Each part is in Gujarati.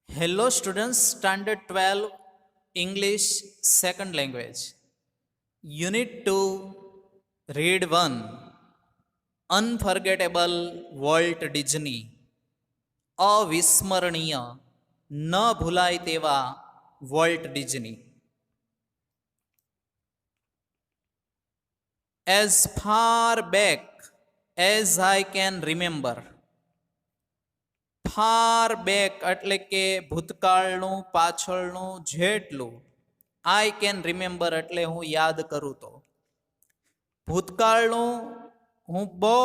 Hello students, Standard 12 English Second Language. Unit 2, Read 1, Unforgettable Walt Disney. અવિસ્મરણીય ન ભૂલાય તેવા Walt Disney. As far back as I can remember. Far back એટલે કે ભૂતકાળનું પાછળનું જેટલું. આઈ કેન રિમેમ્બર એટલે હું યાદ કરું તો. ભૂતકાળનું હું બહુ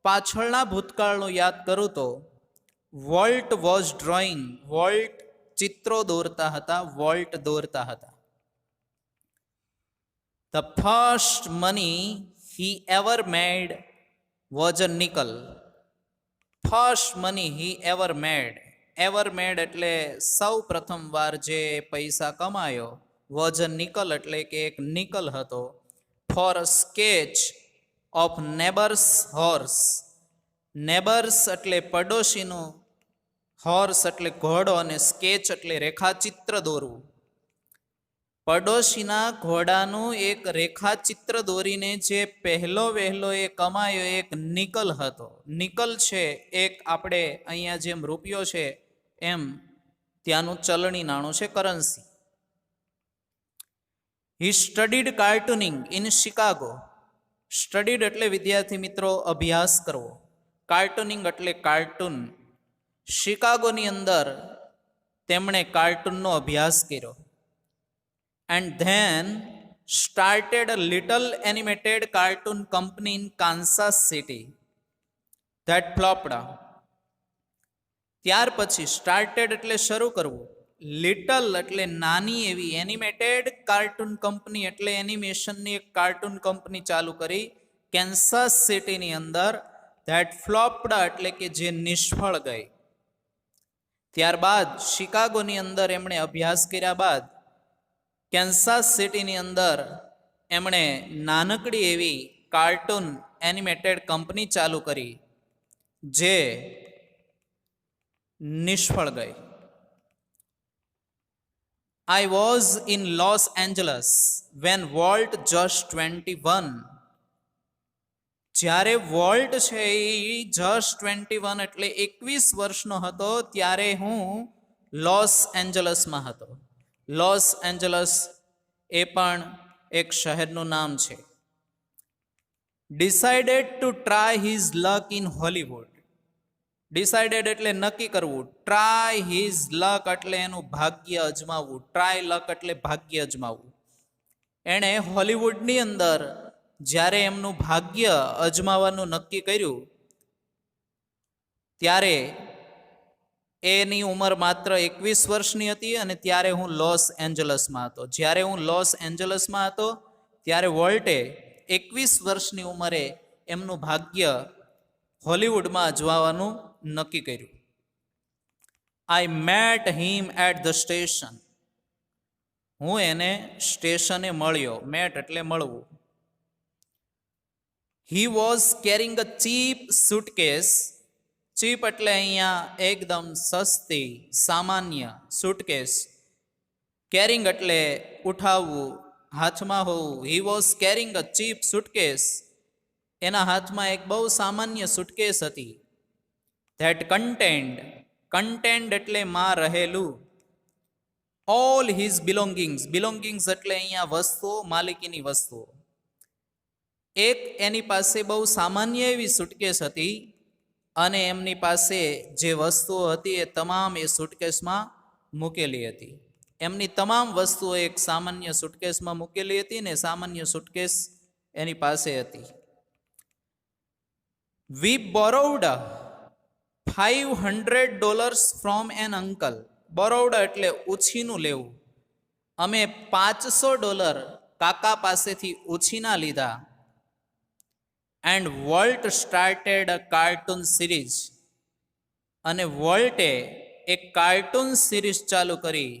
પાછળના ભૂતકાળનું યાદ કરું તો વોલ્ટ વોઝ ડ્રોઈંગ. વોલ્ટ ચિત્રો દોરતા હતા, વોલ્ટ દોરતા હતા. The first money he ever made was a nickel. First money he ever made. Ever made એટલે સૌ પ્રથમ વાર જે પૈસા કમાયો. વોઝ અ નિકલ એટલે કે એક નિકલ હતો. For a sketch of neighbours horse. Neighbours એટલે પડોશીનું, હોર્સ એટલે ઘોડો, અને સ્કેચ એટલે રેખાચિત્ર દોરવું. પડોશીના ઘોડાનું એક રેખાચિત્ર દોરીને જે પહેલો વહેલો એ કમાયો એક નિકલ હતો. નિકલ છે એક આપણે અહીંયા જેમ રૂપિયો છે એમ ત્યાંનું ચલણી નાણું છે, currency. He studied કાર્ટુનિંગ in Chicago. Studied એટલે વિદ્યાર્થી મિત્રો અભ્યાસ કરવો. કાર્ટુનિંગ એટલે કાર્ટૂન. શિકાગોની અંદર તેમણે કાર્ટૂનનો અભ્યાસ કર્યો. And then started a little animated cartoon company in Kansas City that flopped. ત્યાર પછી સ્ટાર્ટેડ એટલે શરૂ કરવું, લિટલ એટલે નાની એવી, એનિમેટેડ કાર્ટૂન કંપની એટલે એનિમેશનની એક કાર્ટૂન કંપની ચાલુ કરી કેન્સાસ સિટીની અંદર. ધેટ ફ્લોપ્ડ એટલે કે જે નિષ્ફળ ગઈ. ત્યારબાદ શિકાગોની અંદર એમણે અભ્યાસ કર્યા બાદ કેન્સાસ સિટીની અંદર એમણે નાનકડી એવી કાર્ટૂન એનિમેટેડ કંપની ચાલુ કરી જે નિષ્ફળ ગઈ. I was in Los Angeles when Walt just 21. જ્યારે વોલ્ટ છે એ જસ્ટ 21 એટલે 21 વર્ષનો હતો ત્યારે હું લોસ એન્જલસમાં હતો. લોસ એન્જલસ એ પણ એક શહેરનું નામ છે. Decided to try his luck in Hollywood. Decided એટલે નક્કી કરવું. ટ્રાય હિઝ લક એટલે એનું ભાગ્ય અજમાવવું. ટ્રાય લક એટલે ભાગ્ય અજમાવવું. એણે હોલીવુડની અંદર જ્યારે એમનું ભાગ્ય અજમાવવાનું નક્કી કર્યું ત્યારે એની ઉંમર માત્ર 21 વર્ષની હતી અને ત્યારે હું લોસ એન્જલસમાં હતો. જ્યારે હું લોસ એન્જલસમાં હતો ત્યારે વોલ્ટે 21 વર્ષની ઉંમરે એમનું ભાગ્ય હોલીવુડમાં અજમાવવાનું નક્કી કર્યું. I met him at the station. હું એને સ્ટેશને મળ્યો. મેટ એટલે મળવું. He was carrying a cheap suitcase. Cheap એટલે અહીંયા એકદમ સસ્તી, સામાન્ય. સુટકેસ કેરિંગ એટલે ઉઠાવવું, હાથમાં હોવું. He was carrying a cheap suitcase. એના હાથમાં એક બહુ સામાન્ય સુટકેસ હતી. ધેટ કન્ટેન્ડ. કન્ટેન્ડ એટલે માં રહેલું. All his બિલોંગિંગ્સ. બિલોંગિંગ્સ એટલે અહીંયા વસ્તુઓ, માલિકીની વસ્તુઓ. એક એની પાસે બહુ સામાન્ય એવી સુટકેસ હતી અને એમની પાસે જે વસ્તુઓ હતી એ તમામ એ સુટકેસમાં મૂકેલી હતી. એમની તમામ વસ્તુઓ એક સામાન્ય સુટકેસમાં મૂકેલી હતી ને સામાન્ય સુટકેસ એની પાસે હતી. We borrowed $500 from an uncle. Borrowed એટલે ઉછીનું લેવું. અમે $500 કાકા પાસેથી ઉછીના લીધા. And Walt started a cartoon series. અને વોલ્ટે એક કાર્ટૂન સિરીઝ ચાલુ કરી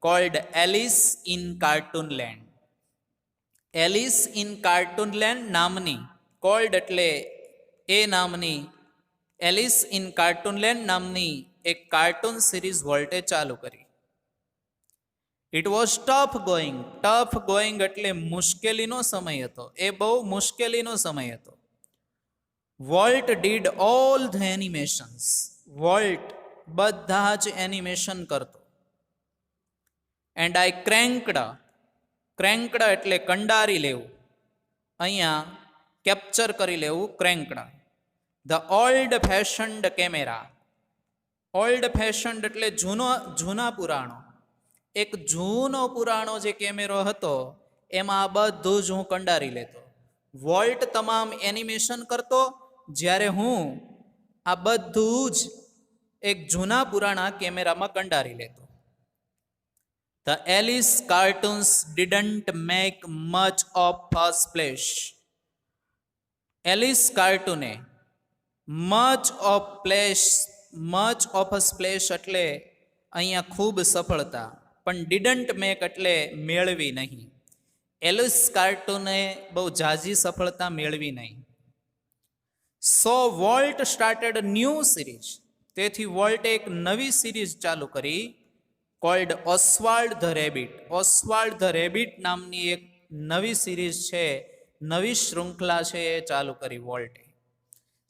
called Alice in Cartoon Land. Alice in Cartoon Land નામની કોલ્ડ એટલે એ નામની એલિસ ઇન કાર્ટૂનલેન્ડ નામની એક કાર્ટૂન સિરીઝ વોલ્ટે ચાલુ કરી. ઇટ વોઝ ટફ ગોઈંગ એટલે મુશ્કેલીનો સમય હતો. એ બહુ મુશ્કેલીનો સમય હતો. Volt did all the animations. Volt બધા જ એનિમેશન કરતો. એન્ડ આઈ ક્રેન્કડ એટલે કંડારી લેવું, અહીંયા કેપ્ચર કરી લેવું, cranked. The old fashioned camera. Old fashioned એટલે જૂના પુરાણો. એક જૂનો પુરાણો જે કેમેરો હતો એમાં બધું જ હું કંડારી લેતો. વોલ્ટ તમામ એનિમેશન કરતો, જ્યારે હું આ બધું જ એક જૂના પુરાણા કેમેરામાં કંડારી લેતો. The Alice cartoons didn't make much of a splash. Alice કાર્ટૂને મચ ઓફ અ સ્પ્લેશ એટલે અહીંયા ખૂબ સફળતા, પણ ડિડન્ટ મેક એટલે મેળવી નહીં. એલિસ કાર્ટૂને બહુ ઝાઝી સફળતા મેળવી નહીં. So Walt started new series. તેથી વોલ્ટે એક નવી સિરીઝ ચાલુ કરી, called Oswald the rabbit. Oswald the rabbit નામની એક નવી સિરીઝ છે, નવી શૃંખલા છે એ ચાલુ કરી વોલ્ટે.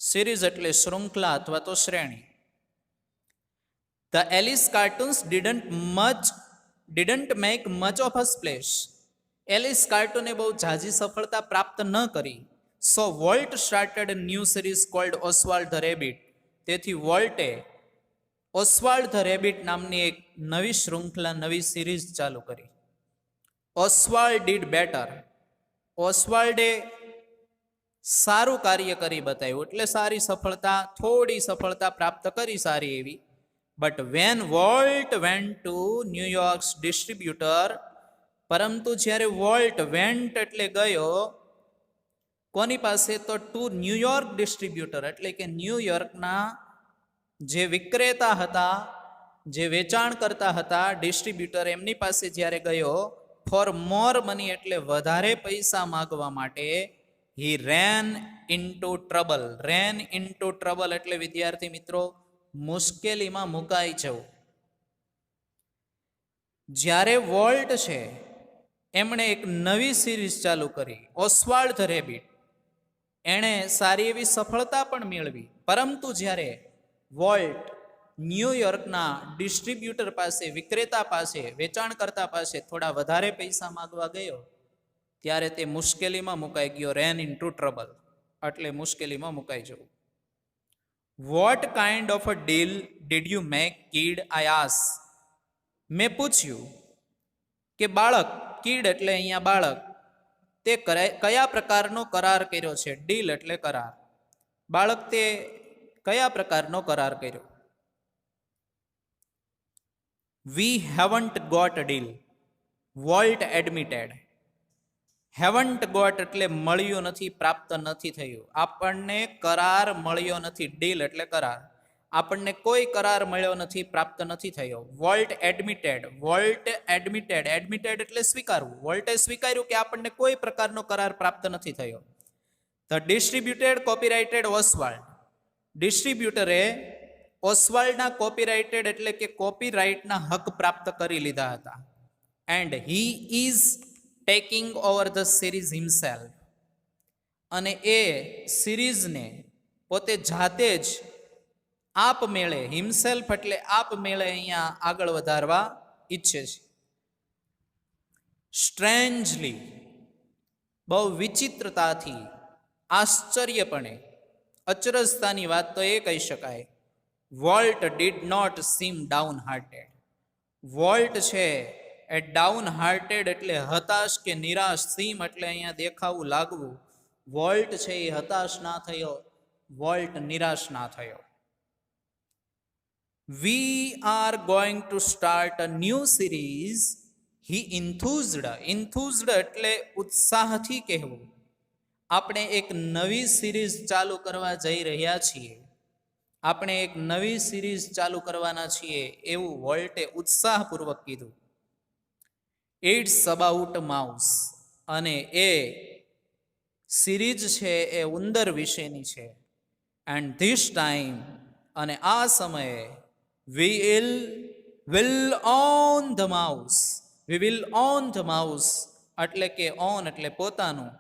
સિરીઝ એટલે શૃંખલા અથવા તો શ્રેણી. The Alice cartoons didn't make much of a splash. Alice કાર્ટૂને બહુ ઝાઝી સફળતા પ્રાપ્ત ન કરી. So Walt started new series called Oswald the rabbit. તેથી વોલ્ટે ઓસ્વાલ્ડ ધ રેબિટ નામની એક નવી શૃંખલા, નવી સિરીઝ ચાલુ કરી. ઓસ્વાલ્ડ ડીડ બેટર. ઓસ્વાલ્ડે સારું કાર્ય કરી બતાવ્યું, એટલે સારી સફળતા, થોડી સફળતા પ્રાપ્ત કરી સારી એવી. But when volt went to New York distributor. પરંતુ જ્યારે વોલ્ટ વેન્ટ એટલે ગયો, કોની પાસે? તો ટુ ન્યુયોર્ક ડિસ્ટ્રીબ્યુટર, એટલે કે ન્યુયોર્કના જે વિક્રેતા હતા, જે વેચાણ કરતા હતા, ડિસ્ટ્રીબ્યુટર, એમની પાસે જ્યારે ગયો ફોર મોર મની એટલે વધારે પૈસા માગવા માટે, હી રેન ઇન્ટુ ટ્રબલ. રેન ઇન્ટુ ટ્રબલ એટલે વિદ્યાર્થી મિત્રો મુશ્કેલીમાં મુકાઈ જવું. જ્યારે વોલ્ટ છે એમણે એક નવી સિરીઝ ચાલુ કરી, ઓસ્વાલ્ડ ધ રેબિટ. એણે સારી એવી સફળતા પણ મેળવી, પરંતુ જ્યારે વોલ્ટ ન્યુયોર્કના ડિસ્ટ્રીબ્યુટર પાસે, વિક્રેતા પાસે, વેચાણકર્તા પાસે થોડા વધારે પૈસા માગવા ગયો, ત્યારે તે મુશ્કેલીમાં મુકાઈ ગયો. રેન ઇન્ટુ ટ્રબલ એટલે મુશ્કેલીમાં મુકાઈ જવું. What kind of a deal did you make kid? I આસ. મેં પૂછ્યું કે બાળક, કિડ એટલે અહીંયા બાળક, તે કયા પ્રકારનો કરાર કર્યો છે? ડીલ એટલે કરાર. બાળક તે કયા પ્રકારનો કરાર કર્યો? We haven't got a deal. Walt admitted. Haven't got એટલે મળ્યું નથી, પ્રાપ્ત નથી થયું. આપણને કરાર મળ્યો નથી. ડીલ એટલે કરાર. આપણને કોઈ કરાર મળ્યો નથી, પ્રાપ્ત નથી થયો. Volt admitted. Volt admitted. Admitted એટલે સ્વીકારવું. વોલ્ટે સ્વીકાર્યું કે આપણને કોઈ પ્રકારનો કરાર પ્રાપ્ત નથી થયો. The distributed કોપીરાઇટેડ ઓસ્વાલ્ડ. ડિસ્ટ્રીબ્યુટરે ઓસ્વાલ્ડના કોપીરાઇટેડ એટલે કે કોપીરાઇટના હક પ્રાપ્ત કરી લીધા હતા. And he is taking over the series himself. અને એ સિરીઝને પોતે જાતે જ આપમેળે, હિમસેલ્ફ એટલે આપમેળે અહીંયા આગળ વધારવા ઈચ્છે છે. સ્ટ્રેન્જલી, બહુ વિચિત્રતાથી, આશ્ચર્યપણે, અચરજતાની વાત તો એ કહી શકાય. Walt did not seem downhearted. Walt છે એ ડાઉન હાર્ટેડ એટલે હતાશ કે નિરાશ. સીમ એટલે અહીંયા દેખાવું, લાગવું. વોલ્ટ છે એ હતાશ ના થયો, વોલ્ટ નિરાશ ના થયો. We are going to start a new series. He enthused. Enthused એટલે ઉત્સાહથી કહેવું. આપણે એક નવી સિરીઝ ચાલુ કરવા જઈ રહ્યા છીએ, આપણે એક નવી સિરીઝ ચાલુ કરવાના છીએ, એવું વોલ્ટે ઉત્સાહપૂર્વક કીધું. It's about mouse. અને એ સિરીઝ છે એ ઉંદર વિશેની છે. એન્ડ ધીસ ટાઈમ, અને આ સમયે, will on the mouse, we will on the mouse એટલે કે ઓન એટલે પોતાનું,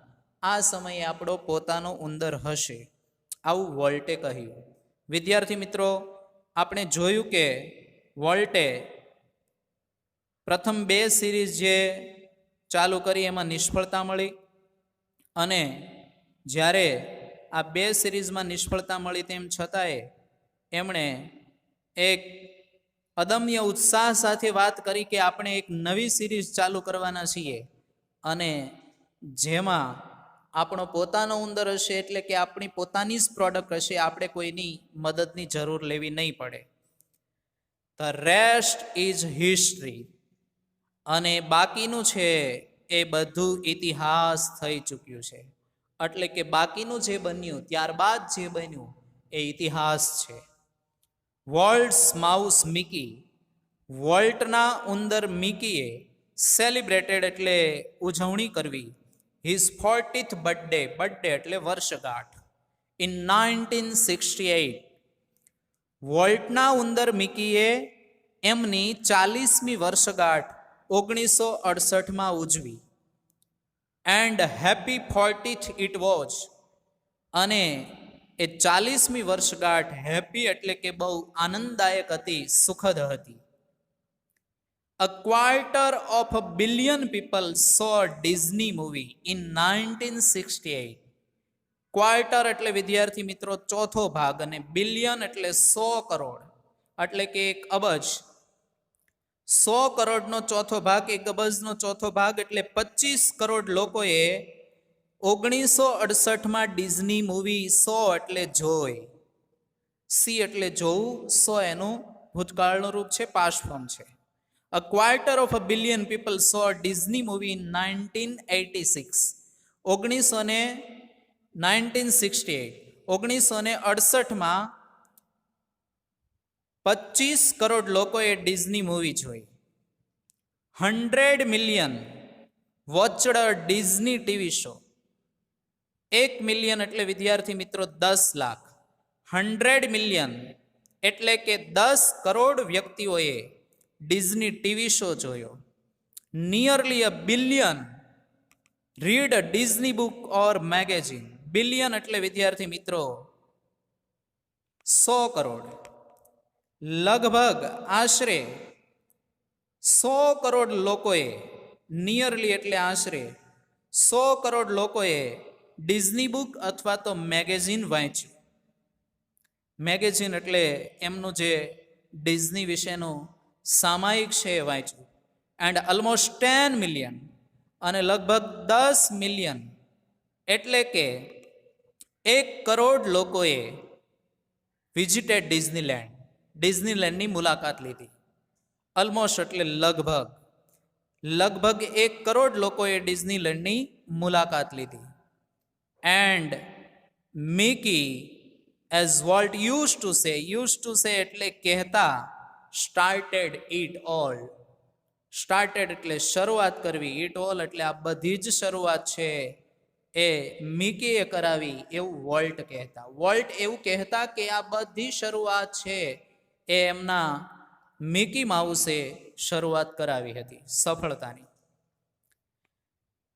આ સમયે આપણો પોતાનો ઉંદર હશે, આવું વોલ્ટે કહ્યું. વિદ્યાર્થી મિત્રો, આપણે જોયું કે વોલ્ટે પ્રથમ 2 સિરીઝ જે ચાલુ કરી એમાં નિષ્ફળતા મળી, અને જ્યારે આ 2 સિરીઝમાં નિષ્ફળતા મળી તેમ છતાંય એમણે એક અદમ્ય ઉત્સાહ સાથે વાત કરી કે આપણે એક નવી સિરીઝ ચાલુ કરવાના છીએ, અને જેમાં આપણો પોતાનો ઉંદર હશે, એટલે કે આપણી પોતાની જ પ્રોડક્ટ હશે, આપણે કોઈની મદદની જરૂર લેવી નહીં પડે. ધ રેસ્ટ ઇઝ હિસ્ટ્રી, અને બાકીનું છે એ બધું ઇતિહાસ થઈ ચૂક્યું છે. એટલે કે બાકીનું જે બન્યું, ત્યારબાદ જે બન્યું એ ઇતિહાસ છે. વોલ્ટ્સ માઉસ મિકી, વોલ્ટના ઉંદર મિકીએ સેલિબ્રેટેડ એટલે ઉજવણી કરવી, હિઝ 40th બર્થડે, બર્થડે એટલે વર્ષગાંઠ, ઇન 1968. વોલ્ટના ઉંદર મિકીએ એમની 40મી વર્ષગાંઠ 1968માં ઉજવી. And happy 40th it was, અને એ 40મી વર્ષગાંઠ હેપી એટલે કે બહુ આનંદદાયક હતી, સુખદ હતી. A quarter of a billion people saw Disney movie in 1968. Quarter એટલે વિદ્યાર્થી મિત્રો ચોથો ભાગ, અને બિલિયન એટલે 100 કરોડ, એટલે કે 1 અબજ. 100 કરોડનો ચોથો ભાગ, 1 અબજનો ચોથો ભાગ એટલે 25 કરોડ લોકોએ 1968માં ડિઝની મૂવી સો એટલે જોઈ, સી એટલે જોવું, સો એનું ભૂતકાળનું રૂપ છે, પાસ્ટ ફોર્મ છે. A quarter of a billion people saw Disney movie in 1986. 1968માં 25 crore લોકોએ ડિઝની મૂવી જોઈ. 100 મિલિયન વોચડ અ ડિઝની ટીવી શો. 1 મિલિયન એટલે વિદ્યાર્થી મિત્રો 10 લાખ. 100 મિલિયન એટલે કે 10 કરોડ વ્યક્તિઓએ ડિઝની ટીવી શો જોયો. Nearly a billion read a Disney book or magazine. Billion એટલે વિદ્યાર્થી મિત્રો 100 કરોડ. લગભગ આશરે 100 કરોડ લોકોએ, નિયરલી એટલે આશરે 100 કરોડ લોકોએ ડિઝની બુક અથવા તો મેગેઝિન વાંચ્યું. મેગેઝિન એટલે એમનું જે ડિઝની વિશેનું સામાયિક છે એ વાંચ્યું. એન્ડ ઓલમોસ્ટ 10 મિલિયન, અને લગભગ 10 મિલિયન એટલે કે 1 કરોડ લોકોએ વિઝિટેડ ડિઝનીલેન્ડ, ડિઝનીલેન્ડની મુલાકાત લીધી. ઓલમોસ્ટ એટલે લગભગ 1 કરોડ લોકોએ ડિઝનીલેન્ડની મુલાકાત લીધી. And Mickey, as volt use to say એટલે કહેતા, સ્ટાર્ટેડ ઇટ ઓલ. સ્ટાર્ટેડ એટલે શરૂઆત કરવી, ઇટ ઓલ એટલે આ બધી જ શરૂઆત છે એ મિકીએ કરાવી, એવું વોલ્ટ કહેતા. વોલ્ટ એવું કહેતા કે આ બધી શરૂઆત છે એ એમના મિકી માઉસે શરૂઆત કરાવી હતી, સફળતાની.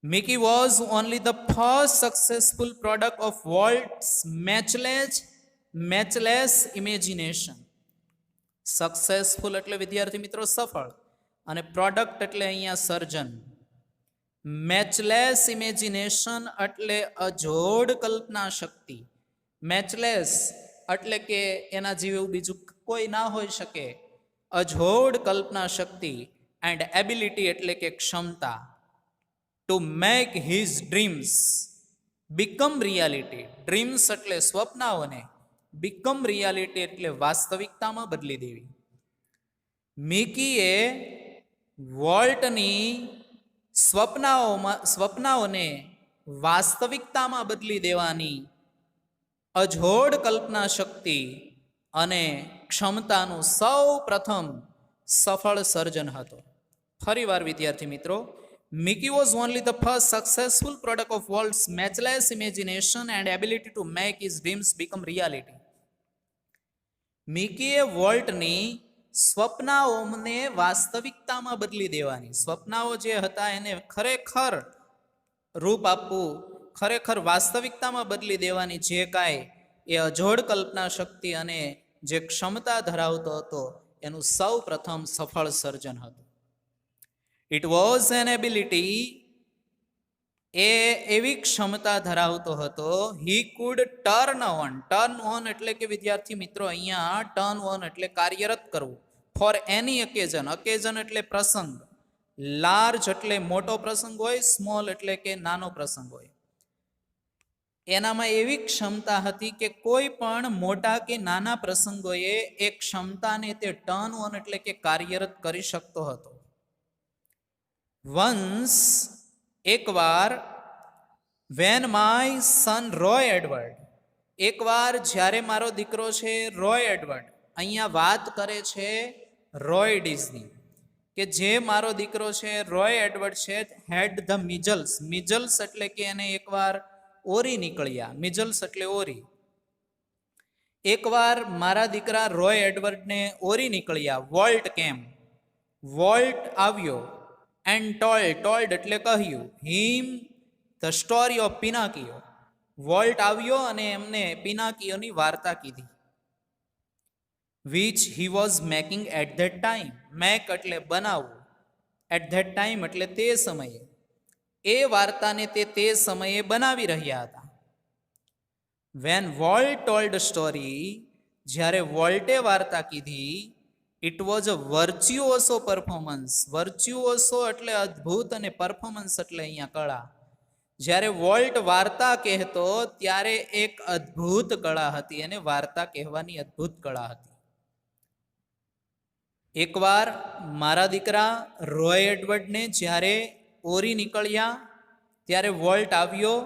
Mickey was only the first successful product of Walt's matchless imagination. Successful એટલે વિદ્યાર્થી મિત્રો સફળ, અને પ્રોડક્ટ એટલે અહીંયા સર્જન. મેચલેસ ઇમેજિનેશન એટલે અજોડ કલ્પના શક્તિ. મેચલેસ એટલે કે એના જેવું બીજું કોઈ ના હોઈ શકે, અજોડ કલ્પના શક્તિ. એન્ડ એબિલિટી એટલે કે ક્ષમતા. To make his dreams become reality. Dreams એટલે સ્વપ્નાઓને, બીકમ રિયાલિટી એટલે વાસ્તવિકતામાં બદલી દેવી. મિકીએ વોલ્ટની સ્વપ્નાઓને વાસ્તવિકતામાં બદલી દેવાની અજોડ કલ્પના શક્તિ અને ક્ષમતાનું સૌ પ્રથમ સફળ સર્જન હતું. ફરીવાર વિદ્યાર્થી મિત્રો, Mickey was only the first successful product of Walt's matchless imagination and ability to make his dreams become reality. મિકીએ વોલ્ટની સ્વપ્નાઓને વાસ્તવિકતામાં બદલી દેવાની, સ્વપ્નાઓ જે હતા એને ખરેખર રૂપ આપવું, ખરેખર વાસ્તવિકતામાં બદલી દેવાની જે કાંઈ એ અજોડ કલ્પના શક્તિ અને જે ક્ષમતા ધરાવતો હતો એનું સૌ પ્રથમ સફળ સર્જન હતું. ઇટ વોઝ એન એબિલિટી, એ એવી ક્ષમતા ધરાવતો હતો. હી કુડ ટર્ન ઓન એટલે કે વિદ્યાર્થી મિત્રો અહીંયા ટર્ન ઓન એટલે કાર્યરત કરવું. ફોર એની ઓકેઝન, ઓકેઝન એટલે પ્રસંગ, લાર્જ એટલે મોટો પ્રસંગ હોય, સ્મોલ એટલે કે નાનો પ્રસંગ હોય. એનામાં એવી ક્ષમતા હતી કે કોઈ પણ મોટા કે નાના પ્રસંગોએ એ ક્ષમતાને તે ટર્ન ઓન એટલે કે કાર્યરત કરી શકતો હતો. વન્સ, એકવાર, when my son Roy Edward, એકવાર જ્યારે મારો દીકરો છે રોય એડવર્ડ, અહીંયા વાત કરે છે રોય ડિઝની, કે જે મારો દીકરો છે રોય એડવર્ડ છે, હેડ ધ મિઝલ્સ, મિઝલ્સ એટલે કે એને એકવાર ઓરી નીકળ્યા, મિઝલ્સ એટલે ઓરી. એકવાર મારા દીકરા રોય એડવર્ડને ઓરી નીકળ્યા. વોલ્ટ કેમ, વોલ્ટ આવ્યો. એન્ડ ટોલ્ડ એટલે કહ્યું. Him the story of Pinocchio, Walt આવ્યો અને એમને પિનાકીઓની વાર્તા કીધી. Which he was making at that time, make એટલે બનાવવું, એટ ધેટ ટાઈમ એટલે તે સમયે, એ વાર્તાને તે સમયે બનાવી રહ્યા હતા. વેન વોલ્ટ ટોલ્ડ સ્ટોરી, જ્યારે વોલ્ટે વાર્તા કીધી, ઇટ વોઝ અ વર્ચ્યુઓસો પરફોર્મન્સ, વર્ચ્યુઓસો એટલે અદ્ભુત અને પરફોર્મન્સ એટલે અહીંયા કળા. જ્યારે વોલ્ટ વાર્તા કહેતો ત્યારે એક અદ્ભુત કળા હતી, અને વાર્તા કહેવાની અદ્ભુત કળા હતી. એકવાર મારા દીકરા રોય એડવર્ડને જ્યારે ઓરી નીકળ્યા ત્યારે વોલ્ટ આવ્યો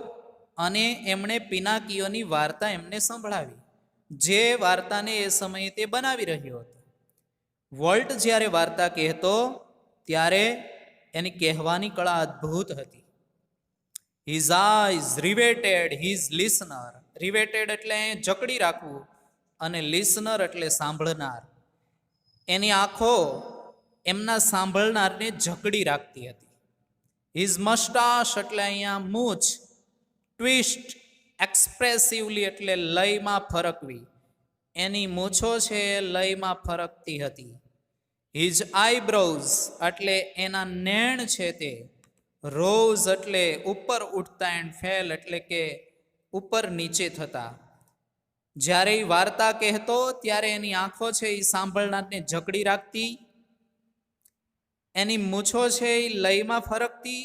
અને એમણે પિનાકીઓની વાર્તા એમને સંભળાવી, જે વાર્તાને એ સમયે તે બનાવી રહ્યો હતો. વોલ્ટ જ્યારે વાર્તા કહેતો ત્યારે એની કહેવાની કળા અદ્ભુત હતી. His eyes riveted his listener, riveted એટલે જકડી રાખવું અને લિસનર એટલે સાંભળનાર. એની આંખો એમના સાંભળનારને જકડી રાખતી હતી. હિઝ મસ્ટાશ એટલે અહીંયા મૂછ, ટ્વિસ્ટ એક્સપ્રેસિવલી એટલે લયમાં ફરકવી, એની મૂછો છે લયમાં ફરકતી હતી. હિઝ આઈબ્રોઝ એટલે એના નેણ છે તે, રોઝ એટલે ઉપર ઉઠતા, એન્ડ ફેલ એટલે કે ઉપર નીચે થતા. જ્યારે એ વાર્તા કહેતો ત્યારે એની આંખો છે એ સાંભળનારને જકડી રાખતી, એની મૂછો છે એ લયમાં ફરકતી,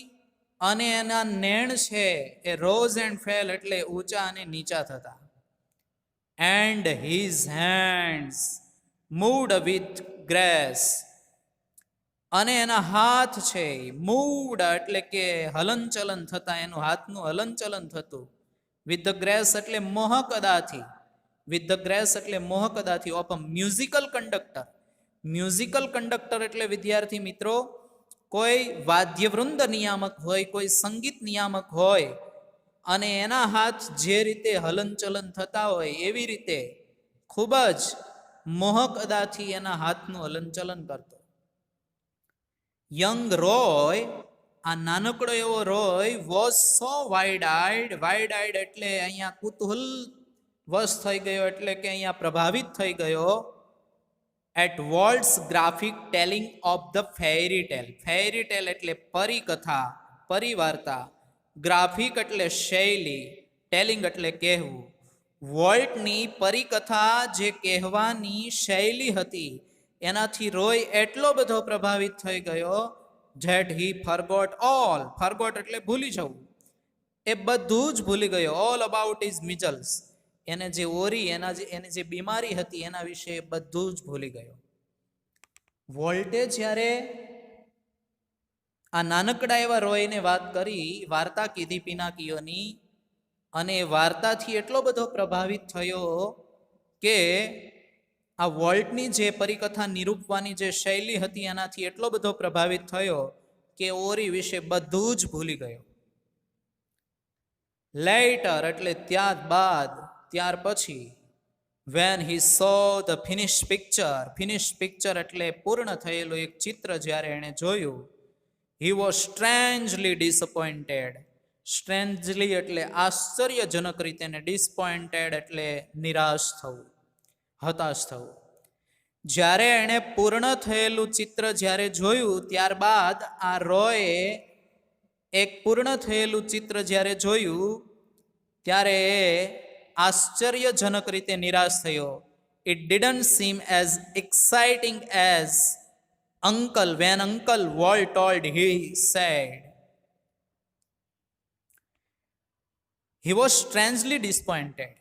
અને એના નેણ છે એ રોઝ એન્ડ ફેલ એટલે ઊંચા અને નીચા થતા. And his hands moved with grace, અને એના હાથ છે મૂવડ એટલે કે હલનચલન થતા, એનું હાથનું હલનચલન થતું. વિથ ધ ગ્રેસ એટલે મોહક અદાથી, વિથ ધ ગ્રેસ એટલે મોહક અદાથી of a musical conductor. Musical conductor એટલે વિદ્યાર્થી મિત્રો કોઈ વાદ્યવૃંદ નિયામક હોય, કોઈ સંગીત નિયામક હોય, અને એના હાથ જે રીતે હલનચલન થતા હોય એવી રીતે ખૂબ જ મોહક અદાથી એના હાથનું હલનચલન કરતો. યંગ રોય, આ નાનકડો એવો Roy, was so wide eyed, wide eyed એટલે અહીંયા કુતૂહલ વશ થઈ ગયો, એટલે કે અહીંયા પ્રભાવિત થઈ ગયો. At Walt's graphic telling of the fairy tale, fairy tale એટલે પરિકથા, પરિવાર્તા, ગ્રાફિક એટલે શૈલી, ટેલિંગ એટલે કહેવું. વોલ્ટની પરિકથા જે કહેવાની શૈલી હતી એનાથી રોય એટલો બધો પ્રભાવિત થઈ ગયો that he forgot all, forgot એટલે ભૂલી જવું, એ બધું જ ભૂલી ગયો. ઓલ અબાઉટ ઇઝ મિઝલ્સ, એને જે ઓરી, એને જે બીમારી હતી એના વિશે બધું જ ભૂલી ગયો. વોલ્ટે જ્યારે આ નાનકડા એવા રોયને વાત કરી, વાર્તા કીધી પિનાકીઓની, અને વાર્તાથી એટલો બધો પ્રભાવિત થયો કે આ વોલ્ટની જે પરિકથા નિરૂપવાની જે શૈલી હતી એનાથી એટલો બધો પ્રભાવિત થયો કે ઓરી વિશે બધું જ ભૂલી ગયો. લેટર એટલે ત્યારબાદ, ત્યાર પછી. When he so the finish picture એટલે પૂર્ણ થયેલું એક ચિત્ર જ્યારે એણે જોયું, હી વોઝ સ્ટ્રેન્જલી ડિસઅપોઇન્ટેડ. સ્ટ્રેન્જલી એટલે આશ્ચર્યજનક રીતે, ને ડિસપોઇન્ટેડ એટલે નિરાશ થવું, હતાશ થવું. જ્યારે એણે પૂર્ણ થયેલું ચિત્ર જ્યારે જોયું ત્યારબાદ આ રોયે એક પૂર્ણ થયેલું ચિત્ર જ્યારે જોયું ત્યારે એ આશ્ચર્યજનક રીતે નિરાશ થયો. It didn't seem as exciting as uncle when uncle Walt told he said. He was strangely disappointed.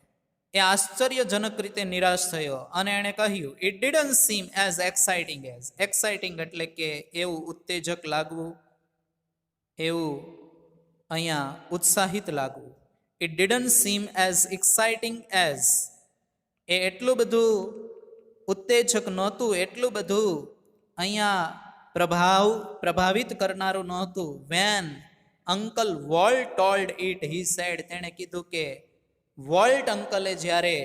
એ આશ્ચર્યજનક રીતે નિરાશ થયો અને એણે કહ્યું it didn't seem as exciting as. Exciting એટલે કે એવું ઉત્તેજક લાગવું, એવું અહીંયા ઉત્સાહિત લાગવું. It didn't seem as exciting as. એ એટલું બધું ઉત્તેજક નહોતું, એટલું બધું અહીંયા પ્રભાવિત કરનારું નહોતું. When uncle Walt told it he said. તેણે કીધું કે વોલ્ટ અંકલે જ્યારે,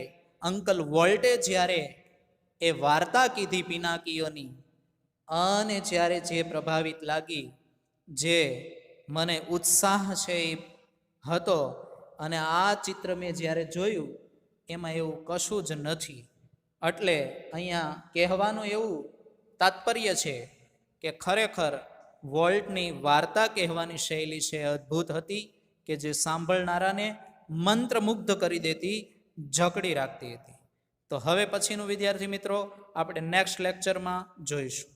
અંકલ વોલ્ટે જ્યારે એ વાર્તા કીધી પિનાકીઓની, અને જ્યારે જે પ્રભાવિત લાગી, જે મને ઉત્સાહ છે એ હતો, અને આ ચિત્ર મેં જ્યારે જોયું એમાં એવું કશું જ નથી. એટલે અહીંયા કહેવાનું એવું તાત્પર્ય છે કે ખરેખર વોલ્ટની વાર્તા કહેવાની શૈલી છે અદ્ભુત હતી, કે જે સાંભળનારાને મંત્રમુગ્ધ કરી દેતી, જકડી રાખતી હતી. તો હવે પછીનું વિદ્યાર્થી મિત્રો આપણે નેક્સ્ટ લેક્ચરમાં જોઈશું.